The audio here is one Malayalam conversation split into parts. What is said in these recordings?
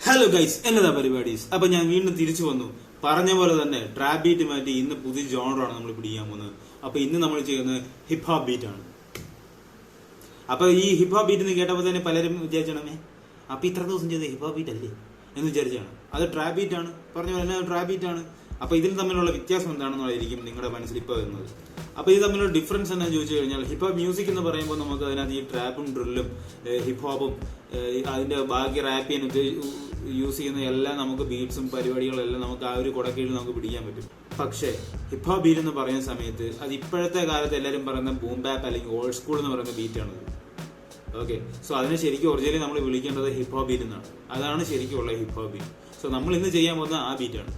ഹലോ ഗൈസ്, എന്നതാ പരിപാടീസ്. അപ്പൊ ഞാൻ വീണ്ടും തിരിച്ചു വന്നു. പറഞ്ഞ പോലെ തന്നെ ട്രാപ്പ് ബീറ്റ് മാറ്റി ഇന്ന് പുതിയ ജോണറാണ് നമ്മൾ പിടിക്കാൻ പോകുന്നത്. അപ്പൊ ഇന്ന് നമ്മൾ ചെയ്യുന്നത് ഹിപ്പ് ഹോപ്പ് ബീറ്റ് ആണ്. അപ്പൊ ഈ ഹിപ്പ് ഹോപ്പ് ബീറ്റ് എന്ന് കേട്ടപ്പോൾ തന്നെ പലരും വിചാരിച്ചണമേ, അപ്പൊ ഇത്ര ദിവസം ചെയ്ത ഹിപ്പ് ഹോപ്പ് ബീറ്റ് അല്ലേ എന്ന് വിചാരിച്ചാണ്. അത് ട്രാപ്പ് ബീറ്റ് ആണ്. പറഞ്ഞ പോലെ തന്നെ ട്രാപ്പ് ബീറ്റ് ആണ്. അപ്പൊ ഇതിൽ തമ്മിലുള്ള വ്യത്യാസം എന്താണെന്നുള്ളതായിരിക്കും നിങ്ങളുടെ മനസ്സിൽ ഇപ്പോൾ വരുന്നത്. അപ്പൊ ഇത് തമ്മിലുള്ള ഡിഫറൻസ് എന്താണെന്ന് ചോദിച്ചു കഴിഞ്ഞാൽ, ഹിപ്പ് ഹോപ്പ് മ്യൂസിക് എന്ന് പറയുമ്പോൾ നമുക്ക് അതിനകത്ത് ഈ ട്രാപ്പും ഡ്രില്ലും ഹിപ്പ് ഹോപ്പും അതിന്റെ ബാക്കി റാപ്പ് ചെയ്യാൻ യൂസ് ചെയ്യുന്ന എല്ലാം നമുക്ക് ബീറ്റ്സും പരിപാടികളെല്ലാം നമുക്ക് ആ ഒരു കുടക്കീഴിൽ നമുക്ക് പിടിക്കാൻ പറ്റും. പക്ഷേ ഹിപ്പ് ഹോപ്പ് ബീറ്റ് എന്ന് പറയുന്ന സമയത്ത് അത് ഇപ്പോഴത്തെ കാലത്ത് എല്ലാവരും പറയുന്ന ബൂം ബാപ്പ് അല്ലെങ്കിൽ ഓൾഡ് സ്കൂൾ എന്ന് പറയുന്ന ബീറ്റാണ്. ഓക്കെ, സോ അതിനെ ശരിക്കും ഒറിജിനലി നമ്മൾ വിളിക്കേണ്ടത് ഹിപ്പ് ഹോപ്പ് ബീറ്റ് എന്നാണ്. അതാണ് ശരിക്കുള്ള ഹിപ്പ് ഹോപ്പ് ബീറ്റ്. സോ നമ്മൾ ഇന്ന് ചെയ്യാൻ പോകുന്ന ആ ബീറ്റാണ്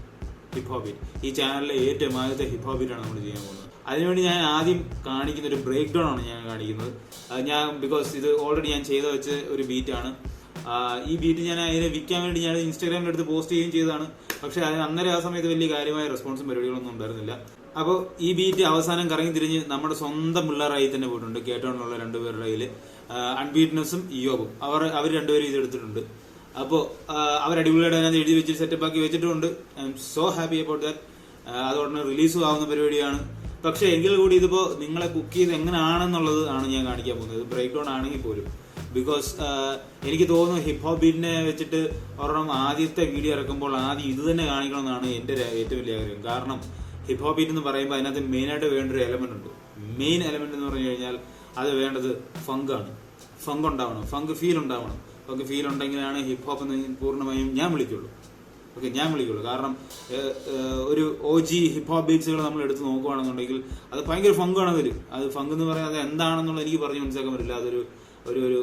ഹിപ്പ് ഹോപ്പ് ബീറ്റ്. ഈ ചാനലിലെ ഏറ്റവും ആദ്യത്തെ ഹിപ്പ് ഹോപ്പ് ബീറ്റാണ് നമ്മൾ ചെയ്യാൻ പോകുന്നത്. അതിനുവേണ്ടി ഞാൻ ആദ്യം കാണിക്കുന്ന ഒരു ബ്രേക്ക് ഡൗൺ ആണ് ഞാൻ കാണിക്കുന്നത്. ബിക്കോസ് ഇത് ഓൾറെഡി ഞാൻ ചെയ്ത് വെച്ച ഒരു ബീറ്റാണ്. ഈ ബീറ്റ് ഞാൻ അതിനെ വിൽക്കാൻ വേണ്ടി ഞാൻ ഇൻസ്റ്റാഗ്രാമിൽ എടുത്ത് പോസ്റ്റ് ചെയ്യുകയും ചെയ്തതാണ്. പക്ഷേ അതിന് അന്നേരം ആ സമയത്ത് വലിയ കാര്യമായ റെസ്പോൺസും പരിപാടികളൊന്നും ഉണ്ടായിരുന്നില്ല. അപ്പോൾ ഈ ബീറ്റ് അവസാനം കറങ്ങി തിരിഞ്ഞ് നമ്മുടെ സ്വന്തം പിള്ളേരായി തന്നെ പോയിട്ടുണ്ട്. കേട്ടോണ്ടുള്ള രണ്ടുപേരുടെ കയ്യിൽ അൺബീറ്റ്നെസ്സും ഇയോബും അവർ രണ്ടുപേരും ഇത് എടുത്തിട്ടുണ്ട്. അപ്പോൾ അവർ അടിപൊളിയായിട്ട് അതിനകത്ത് എഴുതി വെച്ച് സെറ്റപ്പ് ആക്കി വെച്ചിട്ടുണ്ട്. I M so happy about that. അതോടൊപ്പം റിലീസും ആവുന്ന പരിപാടിയാണ്. പക്ഷെ എങ്കിൽ കൂടി ഇതിപ്പോൾ നിങ്ങളെ കുക്ക് ചെയ്ത് എങ്ങനെയാണെന്നുള്ളത് ആണ് ഞാൻ കാണിക്കാൻ പോകുന്നത്, ബ്രേക്ക് ഡൗൺ ആണെങ്കിൽ പോലും. ബിക്കോസ് എനിക്ക് തോന്നുന്നു ഹിപ്പ് ഹോപ്പ് ബീറ്റിനെ വെച്ചിട്ട് ഒരെണ്ണം ആദ്യത്തെ വീഡിയോ ഇറക്കുമ്പോൾ ആദ്യം ഇത് തന്നെ കാണിക്കണമെന്നാണ് എൻ്റെ ഏറ്റവും വലിയ ആഗ്രഹം. കാരണം ഹിപ്പ് ഹോപ്പ് ബീറ്റ് എന്ന് പറയുമ്പോൾ അതിനകത്ത് മെയിനായിട്ട് വേണ്ടൊരു എലമെന്റ് ഉണ്ട്. മെയിൻ എലമെന്റ് എന്ന് പറഞ്ഞു കഴിഞ്ഞാൽ അത് വേണ്ടത് ഫങ്കാണ്. ഫങ്ക് ഉണ്ടാവണം, ഫങ്ക് ഫീൽ ഉണ്ടാവണം. ഫങ്ക് ഫീൽ ഉണ്ടെങ്കിലാണ് ഹിപ്പ് ഹോപ്പ് എന്ന് പൂർണ്ണമായും ഞാൻ വിളിക്കുള്ളൂ. കാരണം ഒരു OG ഹിപ്പ് ഹോപ്പ് ബീറ്റ്സുകൾ നമ്മൾ എടുത്ത് നോക്കുകയാണെന്നുണ്ടെങ്കിൽ അത് ഭയങ്കര ഫങ്കാണ്. അത് ഫങ്ക് എന്ന് പറയുന്നത് എന്താണെന്നുള്ളത് എനിക്ക് പറഞ്ഞ് മനസ്സിലാക്കാൻ പറ്റില്ല. അതൊരു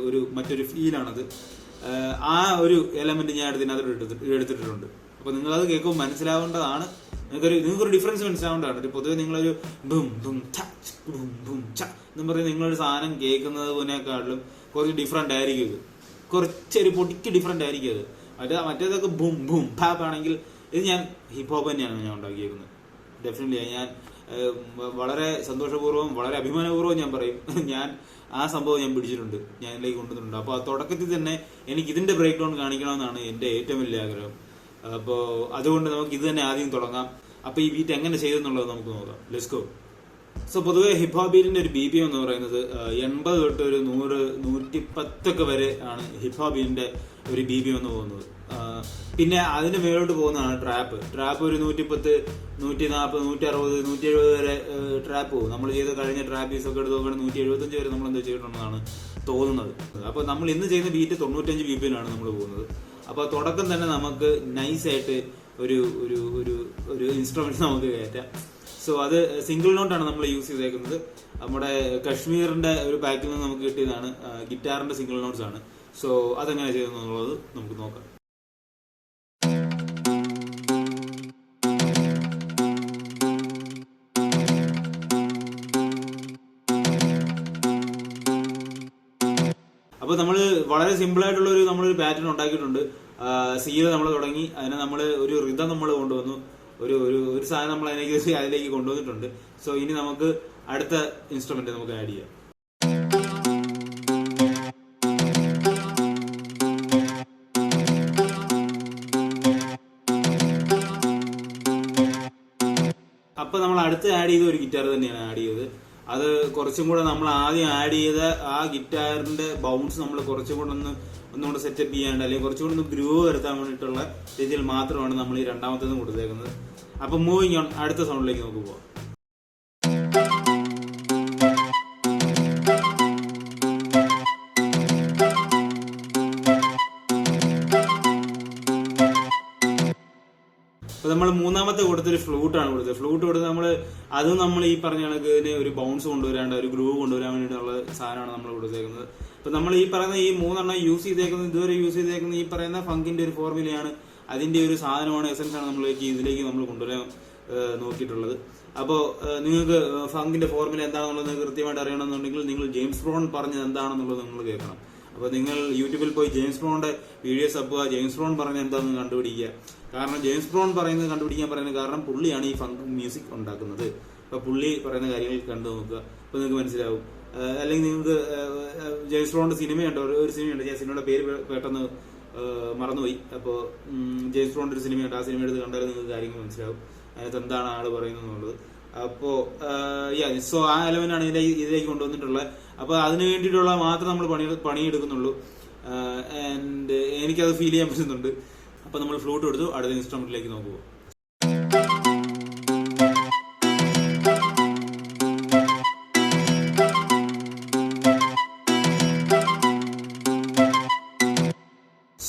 ഒരു മറ്റൊരു ഫീലാണത്. ആ ഒരു എലമെന്റ് ഞാൻ എടുത്തിട്ടുണ്ട്. അപ്പൊ നിങ്ങളത് കേൾക്കുമ്പോൾ മനസ്സിലാവേണ്ടതാണ്. നിങ്ങൾക്കൊരു ഡിഫറൻസ് മനസ്സിലാവേണ്ടതാണ്. പൊതുവെ നിങ്ങളൊരു ബും ബും ബും ച എന്ന് പറയുന്നത് നിങ്ങളൊരു സാധനം കേൾക്കുന്നത് പോലെക്കാട്ടിലും കുറച്ച് ഡിഫറെന്റ് ആയിരിക്കും. ഇത് കുറച്ചൊരു പൊടിക്ക് ഡിഫറെന്റ് ആയിരിക്കും. അത് മറ്റേതൊക്കെ ബും ബും പാപ്പ് ആണെങ്കിൽ ഇത് ഞാൻ ഹിപ്പ് ഹോപ്പ് തന്നെയാണ് ഞാൻ ഉണ്ടാക്കിയേക്കുന്നത്. ഡെഫിനറ്റ്ലി ഞാൻ വളരെ സന്തോഷപൂർവ്വം വളരെ അഭിമാനപൂർവ്വം ഞാൻ പറയും, ഞാൻ ആ സംഭവം ഞാൻ പിടിച്ചിട്ടുണ്ട്, ഞാൻ ഇതിലേക്ക് കൊണ്ടുവന്നിട്ടുണ്ട്. അപ്പോൾ ആ തുടക്കത്തിൽ തന്നെ എനിക്ക് ഇതിന്റെ ബ്രേക്ക് ഡൗൺ കാണിക്കണമെന്നാണ് എൻ്റെ ഏറ്റവും വലിയ ആഗ്രഹം. അപ്പോൾ അതുകൊണ്ട് നമുക്ക് ഇത് തന്നെ ആദ്യം തുടങ്ങാം. അപ്പോൾ ഈ ബീറ്റ് എങ്ങനെ ചെയ്തെന്നുള്ളത് നമുക്ക് നോക്കാം. Let's go. സോ പൊതുവെ ഹിപ്പ് ഹോപ്പ് ബീറ്റിന്റെ ഒരു BPM എന്ന് പറയുന്നത് 80 തൊട്ട് ഒരു 100, 110 വരെ ആണ് ഹിപ്പ് ഹോപ്പ് ബീറ്റിന്റെ ഒരു BPM എന്ന് പോകുന്നത്. പിന്നെ അതിന് മേലോട്ട് പോകുന്നതാണ് ട്രാപ്പ് ഒരു 110, 140, 160, 170 വരെ ട്രാപ്പ് പോകും. നമ്മൾ ചെയ്ത കഴിഞ്ഞ ട്രാപ്പീസ് ഒക്കെ എടുത്ത് നോക്കുകയാണെങ്കിൽ 175 വരെ നമ്മൾ എന്താ ചെയ്തിട്ടുണ്ടെന്നാണ് തോന്നുന്നത്. അപ്പോൾ നമ്മൾ ഇന്ന് ചെയ്യുന്ന ബീറ്റ് 95 BPM നമ്മൾ പോകുന്നത്. അപ്പോൾ തുടക്കം തന്നെ നമുക്ക് നൈസായിട്ട് ഒരു ഇൻസ്ട്രുമെന്റ് നമുക്ക് കയറ്റാം. സോ അത് സിംഗിൾ നോട്ടാണ് നമ്മൾ യൂസ് ചെയ്തേക്കുന്നത്. നമ്മുടെ കശ്മീരിന്റെ ഒരു പാക്കിൽ നിന്ന് നമുക്ക് കിട്ടിയതാണ്. ഗിറ്റാറിന്റെ സിംഗിൾ നോട്ട്സ് ആണ്. സോ അതെങ്ങനെ ചെയ്തെന്നുള്ളത് നമുക്ക് നോക്കാം. അപ്പോൾ നമ്മൾ വളരെ സിമ്പിൾ ആയിട്ടുള്ള നമ്മളൊരു പാറ്റേൺ ഉണ്ടാക്കിയിട്ടുണ്ട്. സീല് നമ്മൾ തുടങ്ങി, അതിനെ നമ്മൾ ഒരു റിതം നമ്മൾ കൊണ്ടുവന്നു, ഒരു സാധനം നമ്മൾ അതിലേക്ക് കൊണ്ടുവന്നിട്ടുണ്ട്. സോ ഇനി നമുക്ക് അടുത്ത ഇൻസ്ട്രുമെന്റ് നമുക്ക് ആഡ് ചെയ്യാം. അപ്പൊ നമ്മൾ അടുത്ത് ആഡ് ചെയ്ത ഒരു ഗിറ്റാർ തന്നെയാണ് ആഡ് ചെയ്തത്. അത് കുറച്ചും കൂടെ നമ്മൾ ആദ്യം ആഡ് ചെയ്ത ആ ഗിറ്റാറിന്റെ ബൗൺസ് നമ്മൾ കുറച്ചും കൂടെ ഒന്നുകൂടെ സെറ്റപ്പ് ചെയ്യാണ്ട്, അല്ലെങ്കിൽ കുറച്ചും കൂടെ ഒന്ന് ഗ്രൂവ് വരുത്താൻ വേണ്ടിയിട്ടുള്ള രീതിയിൽ മാത്രമാണ് നമ്മൾ ഈ രണ്ടാമത്തേതും കൊടുത്തേക്കുന്നത്. അപ്പൊ മൂവിങ് ഓൺ, അടുത്ത സൗണ്ടിലേക്ക് നമുക്ക് പോവാം. അപ്പൊ നമ്മൾ മൂന്നാമത്തെ കൊടുത്തൊരു ഫ്ലൂട്ടാണ് കൊടുത്തത്. ഫ്ലൂട്ട് കൊടുത്ത് നമ്മൾ ഈ പറഞ്ഞ കണക്ക് ഒരു ബൗൺസ് കൊണ്ടുവരാണ്ട് ഒരു ഗ്രൂവ് കൊണ്ടുവരാൻ വേണ്ടിയിട്ടുള്ള സാധനമാണ് നമ്മൾ കൊടുത്തേക്കുന്നത്. അപ്പൊ നമ്മൾ ഈ പറയുന്ന ഈ 3 യൂസ് ചെയ്തേക്കുന്നത്, ഇതുവരെ യൂസ് ചെയ്തേക്കുന്ന ഈ പറയുന്ന ഫങ്കിന്റെ ഒരു ഫോർമുലയാണ്, അതിന്റെ ഒരു സാധനമാണ്, എസൻസ് ആണ് ഇതിലേക്ക് നമ്മൾ കൊണ്ടുവരാൻ നോക്കിയിട്ടുള്ളത്. അപ്പോൾ നിങ്ങൾക്ക് ഫങ്കിന്റെ ഫോർമുല എന്താണെന്നുള്ളത് നിങ്ങൾക്ക് കൃത്യമായിട്ട് അറിയണമെന്നുണ്ടെങ്കിൽ നിങ്ങൾ ജെയിംസ് ബ്രൗൺ പറഞ്ഞത് എന്താണെന്നുള്ളത് നിങ്ങൾ കേൾക്കണം. അപ്പോൾ നിങ്ങൾ യൂട്യൂബിൽ പോയി ജെയിംസ് ബ്രൗണിന്റെ വീഡിയോസ് അപ്പുക, ജെയിംസ് ബ്രൗൺ പറഞ്ഞ എന്താണെന്ന് കണ്ടുപിടിക്കുക. കാരണം ജെയിംസ് ബ്രൗൺ കണ്ടുപിടിക്കാൻ പറയുന്നത് കാരണം പുള്ളിയാണ് ഈ ഫങ്ക് മ്യൂസിക് ഉണ്ടാക്കുന്നത്. അപ്പോൾ പുള്ളി പറയുന്ന കാര്യങ്ങൾ കണ്ടു നോക്കുക, അപ്പോൾ നിങ്ങൾക്ക് മനസ്സിലാവും. അല്ലെങ്കിൽ നിങ്ങൾക്ക് ജെയിംസ് ബോണ്ട് സിനിമയുണ്ട്, ഒരു സിനിമയുണ്ട്, ഞാൻ സിനിമയുടെ പേര് പെട്ടെന്ന് മറന്നുപോയി. അപ്പോൾ ജെയിംസ് ബോണ്ട് ഒരു സിനിമയുണ്ട്, ആ സിനിമ എടുത്ത് കണ്ടാൽ നിങ്ങൾക്ക് കാര്യങ്ങൾ മനസ്സിലാവും അതിനകത്ത് എന്താണ് ആള് പറയുന്നത് എന്നുള്ളത്. അപ്പോൾ സോ ആ എലമെന്റാണ് ഇതിലേക്ക് കൊണ്ടുവന്നിട്ടുള്ളത്. അപ്പോൾ അതിന് വേണ്ടിയിട്ടുള്ള മാത്രം നമ്മൾ പണിയെടുക്കുന്നുള്ളൂ. ആൻഡ് എനിക്കത് ഫീൽ ചെയ്യാൻ പറ്റുന്നുണ്ട്. അപ്പോൾ നമ്മൾ ഫ്ലൂട്ട് എടുത്തു, അടുത്ത ഇൻസ്ട്രുമെന്റിലേക്ക് നോക്കുക.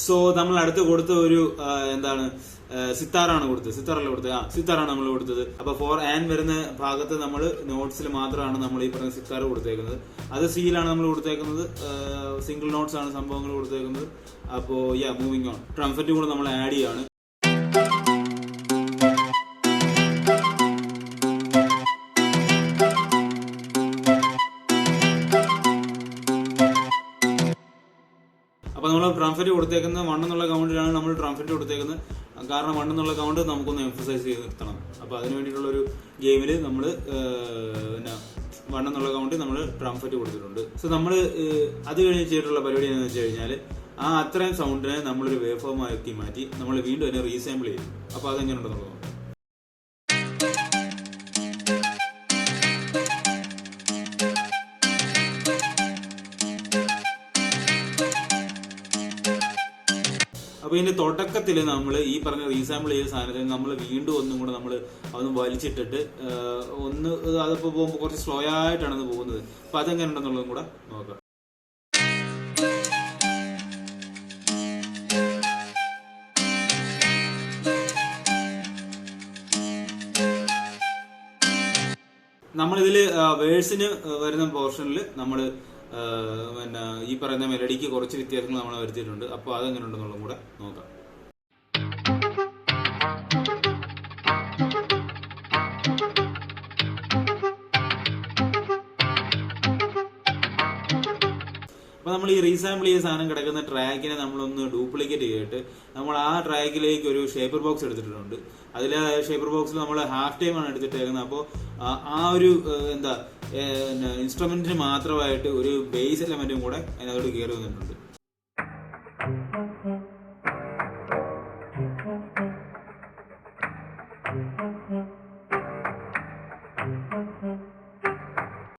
സോ നമ്മൾ അടുത്ത് കൊടുത്ത ഒരു എന്താണ് സിത്താറാണ് കൊടുത്തത്, സിത്താറാണ് നമ്മൾ കൊടുത്തത്. അപ്പൊ 4 വരുന്ന ഭാഗത്ത് നമ്മൾ നോട്ട്സിൽ മാത്രമാണ് നമ്മൾ ഈ പറഞ്ഞ സിത്താർ കൊടുത്തേക്കുന്നത്. അത് സിയിലാണ് നമ്മൾ കൊടുത്തേക്കുന്നത്, സിംഗിൾ നോട്ട്സ് ആണ് സംഭവങ്ങൾ കൊടുത്തേക്കുന്നത്. അപ്പോ മൂവിങ് ഓൺ. ട്രംപറ്റ് കൂടെ നമ്മൾ ആഡ് ചെയ്യാണ്. അപ്പൊ നമ്മൾ ട്രംപറ്റ് കൊടുത്തേക്കുന്നത് 1 എന്നുള്ള കൗണ്ടിലാണ് നമ്മൾ ട്രംപറ്റ് കൊടുത്തേക്കുന്നത്. കാരണം 1 എന്നുള്ള കൗണ്ട് നമുക്കൊന്ന് എംഫസൈസ് ചെയ്ത് നിർത്തണം. അപ്പൊ അതിന് വേണ്ടിയിട്ടുള്ള ഒരു ഗെയിമിൽ നമ്മൾ 1 എന്നുള്ള കൗണ്ട് നമ്മൾ ട്രംപറ്റ് കൊടുത്തിട്ടുണ്ട്. സോ നമ്മൾ അത് കഴിഞ്ഞ് ചെയ്തിട്ടുള്ള പരിപാടി എന്ന് വെച്ച് കഴിഞ്ഞാൽ ആ അത്രയും സൗണ്ടിനെ നമ്മളൊരു വേവ് ഫോം ആക്കി മാറ്റി നമ്മൾ വീണ്ടും അതിനെ റീസാമ്പിൾ ചെയ്യും. അപ്പൊ അതെങ്ങനെയുണ്ടെന്നുള്ളത് അപ്പൊ ഇതിന്റെ തുടക്കത്തിൽ നമ്മൾ ഈ പറഞ്ഞ റീസാമ്പിൾ ചെയ്ത സാധനത്തിന് നമ്മൾ വീണ്ടും ഒന്നും കൂടെ നമ്മൾ അതൊന്ന് വലിച്ചിട്ടിട്ട് അതിപ്പോ പോകുമ്പോൾ കുറച്ച് സ്ലോ ആയിട്ടാണ് അത് പോകുന്നത്. അപ്പൊ അതെങ്ങനെ ഉണ്ടെന്നുള്ളതും കൂടെ നോക്കാം. നമ്മളിതില് വേഴ്സിന് വരുന്ന പോർഷനിൽ നമ്മൾ ഈ പറയുന്ന മെലഡിക്ക് കുറച്ച് വ്യത്യാസങ്ങൾ നമ്മൾ വരുത്തിയിട്ടുണ്ട്. അപ്പോൾ അതെങ്ങനെ ഉണ്ടെന്നുള്ളതും കൂടെ നോക്കാം. അപ്പൊ നമ്മൾ ഈ റീസാമ്പിൾ ചെയ്ത സാധനം കിടക്കുന്ന ട്രാക്കിനെ നമ്മളൊന്ന് ഡ്യൂപ്ലിക്കേറ്റ് ചെയ്തിട്ട് നമ്മൾ ആ ട്രാക്കിലേക്ക് ഒരു ഷേപ്പർ ബോക്സ് എടുത്തിട്ടുണ്ട്. അതിൽ ഷേപ്പർ ബോക്സിൽ നമ്മൾ ഹാഫ് ടൈം ആണ് എടുത്തിട്ടേക്കുന്നത്. അപ്പോൾ ആ ഒരു ഇൻസ്ട്രുമെന്റിന് മാത്രമായിട്ട് ഒരു ബേസ് എലമെന്റും കൂടെ അതിനകത്തോട്ട് കയറി വന്നിട്ടുണ്ട്.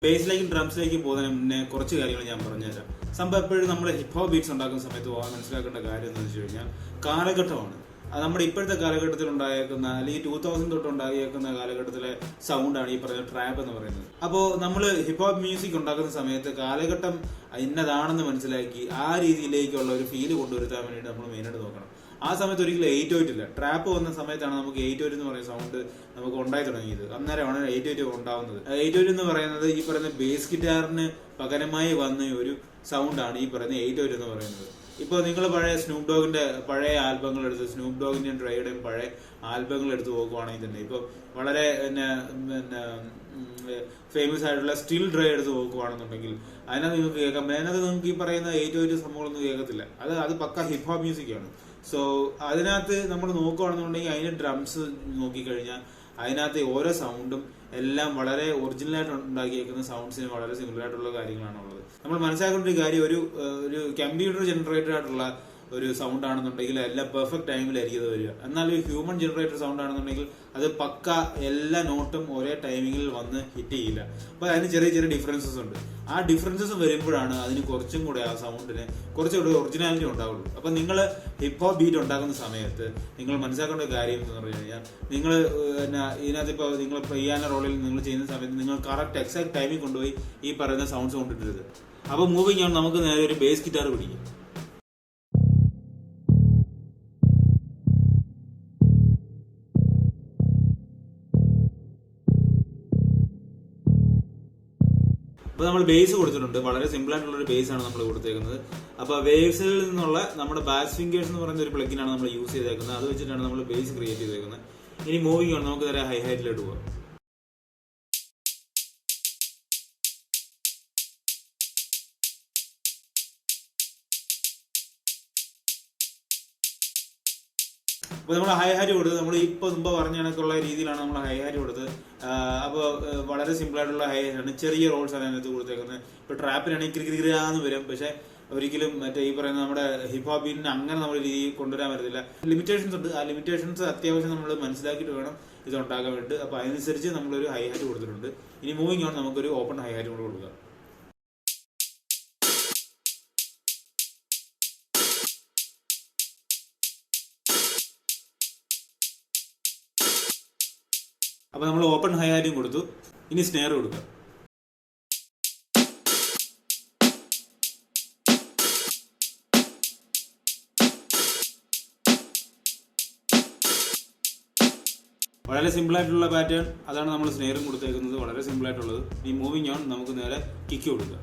ബേസിലേക്കും ഡ്രംസിലേക്കും പോകുന്നതിന് മുന്നേ കുറച്ച് കാര്യങ്ങൾ ഞാൻ പറഞ്ഞുതരാം. സംഭവം എപ്പോഴും നമ്മൾ ഹിപ്പ് ഹോപ്പ് ബീറ്റ്സ് ഉണ്ടാക്കുന്ന സമയത്ത് മനസ്സിലാക്കേണ്ട കാര്യം എന്താണെന്ന് വെച്ച് കഴിഞ്ഞാൽ കാലഘട്ടമാണ്. നമ്മുടെ ഇപ്പോഴത്തെ കാലഘട്ടത്തിൽ ഉണ്ടായേക്കുന്ന അല്ലെങ്കിൽ 2000 തൊട്ട് ഉണ്ടായേക്കുന്ന കാലഘട്ടത്തിലെ സൗണ്ടാണ് ഈ പറയുന്ന ട്രാപ്പ് എന്ന് പറയുന്നത്. അപ്പോൾ നമ്മൾ ഹിപ്പ് ഹോപ്പ് മ്യൂസിക് ഉണ്ടാക്കുന്ന സമയത്ത് കാലഘട്ടം ഇന്നതാണെന്ന് മനസ്സിലാക്കി ആ രീതിയിലേക്കുള്ള ഒരു ഫീല് കൊണ്ടുവരുത്താൻ വേണ്ടിയിട്ട് നമ്മൾ മെയിനായിട്ട് നോക്കണം. ആ സമയത്ത് ഒരിക്കലും 808 ഇല്ല. ട്രാപ്പ് വന്ന സമയത്താണ് നമുക്ക് 808 എന്ന് പറയുന്ന സൗണ്ട് നമുക്ക് ഉണ്ടായി തുടങ്ങിയത്. അന്നേരമാണ് 808 ഉണ്ടാവുന്നത്. 808 എന്ന് പറയുന്നത് ഈ പറയുന്ന ബേസ് ഗിറ്റാറിന് പകരമായി വന്ന ഒരു സൗണ്ടാണ് ഈ പറയുന്ന 808 എന്ന് പറയുന്നത്. ഇപ്പോൾ നിങ്ങൾ പഴയ സ്നൂപ്പ് ഡോഗിന്റെ പഴയ ആൽബങ്ങൾ എടുത്ത് സ്നൂപ്പ് ഡോഗിന്റെയും ഡ്രൈയുടെയും പഴയ ആൽബങ്ങൾ എടുത്ത് നോക്കുവാണെങ്കിൽ തന്നെ ഇപ്പോൾ വളരെ ഫേമസ് ആയിട്ടുള്ള സ്റ്റിൽ ഡ്രൈ എടുത്ത് നോക്കുവാണെന്നുണ്ടെങ്കിൽ അതിനകത്ത് നിങ്ങൾക്ക് കേൾക്കാം. അതിനകത്ത് നിങ്ങൾക്ക് ഈ പറയുന്ന 808 സംഭവങ്ങളൊന്നും കേൾക്കത്തില്ല. അത് പക്ക ഹിപ്പ് ഹോപ്പ് മ്യൂസിക്കാണ്. സോ അതിനകത്ത് നമ്മൾ നോക്കുകയാണെന്നുണ്ടെങ്കിൽ അതിന് ഡ്രംസ് നോക്കിക്കഴിഞ്ഞാൽ അതിനകത്ത് ഓരോ സൗണ്ടും എല്ലാം വളരെ ഒറിജിനലായിട്ട് ഉണ്ടാക്കിയേക്കുന്ന സൗണ്ട്സിന് വളരെ സിമിലർ ആയിട്ടുള്ള കാര്യങ്ങളാണ് ഉള്ളത്. നമ്മൾ മനസ്സിലാക്കേണ്ട ഒരു കാര്യം, ഒരു കമ്പ്യൂട്ടർ ജനറേറ്റഡ് ആയിട്ടുള്ള ഒരു സൗണ്ട് ആണെന്നുണ്ടെങ്കിൽ എല്ലാം പെർഫെക്റ്റ് ടൈമിലായിരിക്കും അത് വരിക. എന്നാൽ ഒരു ഹ്യൂമൻ ജനറേറ്റഡ് സൗണ്ട് ആണെന്നുണ്ടെങ്കിൽ അത് പക്ക എല്ലാ നോട്ടും ഒരേ ടൈമിങ്ങിൽ വന്ന് ഹിറ്റ് ചെയ്യില്ല. അപ്പൊ അതിന് ചെറിയ ചെറിയ ഡിഫറൻസസ് ഉണ്ട്. ആ ഡിഫറൻസസ് വരുമ്പോഴാണ് അതിന് കുറച്ചും കൂടെ ആ സൗണ്ടിന് കുറച്ചുകൂടെ ഒറിജിനാലിറ്റി ഉണ്ടാവുള്ളൂ. അപ്പൊ നിങ്ങൾ ഹിപ്പ് ഹോപ്പ് ബീറ്റ് ഉണ്ടാക്കുന്ന സമയത്ത് നിങ്ങൾ മനസ്സിലാക്കേണ്ട കാര്യം എന്ന് പറഞ്ഞു കഴിഞ്ഞാൽ നിങ്ങൾ ഇതിനകത്ത് ഇപ്പോൾ നിങ്ങൾ പിയാനോ റോളിൽ നിങ്ങൾ ചെയ്യുന്ന സമയത്ത് നിങ്ങൾ കറക്റ്റ് എക്സാക്ട് ടൈമിൽ കൊണ്ടുപോയി ഈ പറയുന്ന സൗണ്ട്സ് കൊണ്ടിട്ടരുത്. അപ്പൊ മൂവിങ് ആണ്, നമുക്ക് നേരെ ഒരു ബേസ് ഗിറ്റാർ പിടിക്കും. അപ്പോൾ നമ്മൾ ബേസ് കൊടുത്തിട്ടുണ്ട്. വളരെ സിമ്പിൾ ആയിട്ടുള്ള ഒരു ബേസ് ആണ് നമ്മൾ കൊടുത്തേക്കുന്നത്. അപ്പോൾ വേവ്സിൽ നിന്നുള്ള നമ്മുടെ ബാസ് ഫിംഗേഴ്സ് എന്ന് പറയുന്ന ഒരു പ്ലഗിനാണ് നമ്മൾ യൂസ് ചെയ്തേക്കുന്നത്. അത് വെച്ചിട്ടാണ് നമ്മൾ ബേസ് ക്രിയേറ്റ് ചെയ്തേക്കുന്നത്. ഇനി മൂവിങ് ആണ്, നമുക്ക് നേരെ ഹൈ ഹൈറ്റിലോട്ട് പോകാം. അപ്പോൾ നമ്മൾ ഹൈ ഹാറ്റ് കൊടുത്തത് നമ്മൾ ഇപ്പോൾ മുമ്പ് പറഞ്ഞ കണക്കുള്ള രീതിയിലാണ് നമ്മൾ ഹൈ ഹാറ്റ് കൊടുത്തത്. അപ്പോൾ വളരെ സിമ്പിൾ ആയിട്ടുള്ള ഹൈ ഹാറ്റ് ആണ്. ചെറിയ റോൾസ് ആണ് അതിനകത്ത് കൊടുത്തേക്കുന്നത്. ഇപ്പോൾ ട്രാപ്പിനാണെങ്കിൽ ക്രിക്രാന്ന് വരും, പക്ഷേ ഒരിക്കലും മറ്റേ ഈ പറയുന്ന നമ്മുടെ ഹിപ്ഹോപ്പ് ബീറ്റിനെ അങ്ങനെ നമ്മൾ രീതിയിൽ കൊണ്ടുവരാൻ പറ്റത്തില്ല. ലിമിറ്റേഷൻസ് ഉണ്ട്. ആ ലിമിറ്റേഷൻസ് അത്യാവശ്യം നമ്മൾ മനസ്സിലാക്കിയിട്ട് വേണം ഇത് ഉണ്ടാക്കാൻ വേണ്ടി. അപ്പൊ അതിനനുസരിച്ച് നമ്മളൊരു ഹൈ ഹാറ്റ് കൊടുത്തിട്ടുണ്ട്. ഇനി മൂവിങ് ഓൺ, നമുക്കൊരു ഓപ്പൺ ഹൈ ഹാറ്റ് കൂടെ കൊടുക്കാം. അപ്പൊ നമ്മൾ ഓപ്പൺ ഹൈ ഹാറ്റും കൊടുത്തു. ഇനി സ്നെയർ കൊടുക്കാം. വളരെ സിമ്പിൾ ആയിട്ടുള്ള പാറ്റേൺ അതാണ് നമ്മൾ സ്നെയറും കൊടുത്തേക്കുന്നത്. വളരെ സിമ്പിൾ ആയിട്ടുള്ളത്. ഈ മൂവിങ് ഓൺ നമുക്ക് നേരെ കിക്ക് കൊടുക്കാം.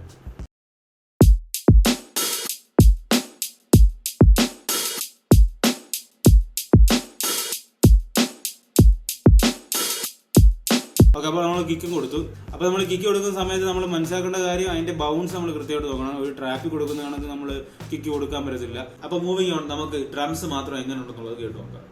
ഓക്കെ, അപ്പോൾ നമ്മൾ കിക്കും കൊടുത്തു. അപ്പോൾ നമ്മൾ കിക്ക് കൊടുക്കുന്ന സമയത്ത് നമ്മൾ മനസ്സിലാക്കേണ്ട കാര്യം അതിന്റെ ബൗൺസ് നമ്മൾ കൃത്യമായിട്ട് നോക്കണം. ഒരു ട്രാപ്പിൽ കൊടുക്കുന്ന കണക്ക് നമ്മൾ കിക്ക് കൊടുക്കാൻ പറ്റത്തില്ല. അപ്പോൾ മൂവിങ് ഓൺ, നമുക്ക് ഡ്രംസ് മാത്രം എങ്ങനെ ഉണ്ടെന്നുള്ളത് കേട്ട് നോക്കാം.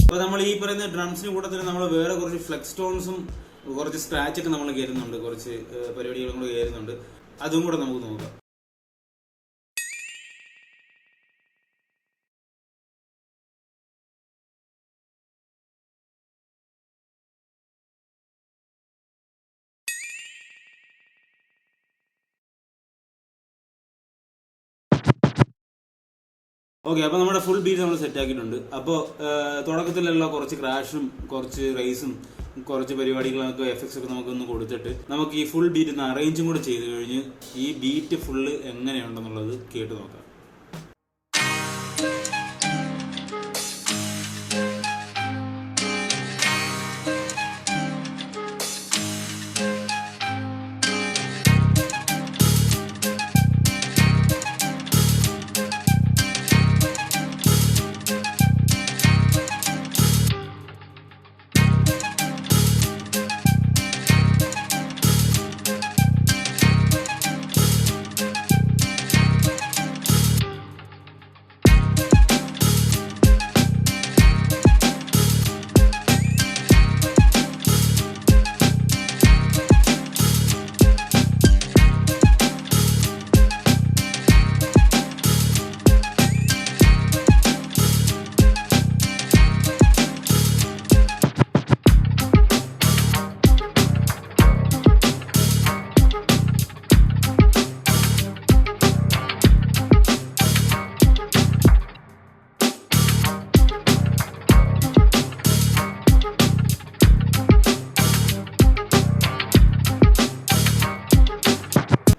അപ്പോൾ നമ്മൾ ഈ പറയുന്ന ഡ്രംസിന് കൂട്ടത്തിൽ നമ്മൾ വേറെ കുറച്ച് ഫ്ലെക്സ് സ്റ്റോൺസും കുറച്ച് സ്ക്രാച്ച് ഒക്കെ നമ്മൾ കയറുന്നുണ്ട്. കുറച്ച് പരിപാടികളും കൂടെ കയറുന്നുണ്ട്. അതും കൂടെ നമുക്ക് നോക്കാം. ഓക്കെ, അപ്പോൾ നമ്മുടെ ഫുൾ ബീറ്റ് നമ്മൾ സെറ്റ് ആക്കിയിട്ടുണ്ട്. അപ്പോൾ തുടക്കത്തിലുള്ള കുറച്ച് ക്രാഷും കുറച്ച് റേസും കുറച്ച് പരിപാടികളൊക്കെ എഫക്ട്സ് ഒക്കെ നമുക്കൊന്ന് കൊടുത്തിട്ട് നമുക്ക് ഈ ഫുൾ ബീറ്റ് ഒന്ന് അറേഞ്ചും കൂടെ ചെയ്ത് കഴിഞ്ഞ് ഈ ബീറ്റ് ഫുള്ള് എങ്ങനെയുണ്ടെന്നുള്ളത് കേട്ട് നോക്കാം.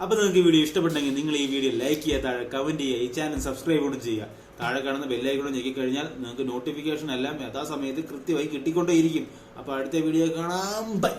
അപ്പോൾ നിങ്ങൾക്ക് ഈ വീഡിയോ ഇഷ്ടപ്പെട്ടെങ്കിൽ നിങ്ങൾ ഈ വീഡിയോ ലൈക്ക് ചെയ്യുക, താഴെ കമന്റ് ചെയ്യുക, ഈ ചാനൽ സബ്സ്ക്രൈബ് കൂടെ ചെയ്യുക. താഴെ കാണുന്ന ബെല്ലൈക്കൺ ഞെക്കിക്കഴിഞ്ഞാൽ നിങ്ങൾക്ക് നോട്ടിഫിക്കേഷൻ എല്ലാം യഥാസമയത്ത് കൃത്യമായി കിട്ടിക്കൊണ്ടേയിരിക്കും. അപ്പോൾ അടുത്ത വീഡിയോ കാണാം. ബൈ.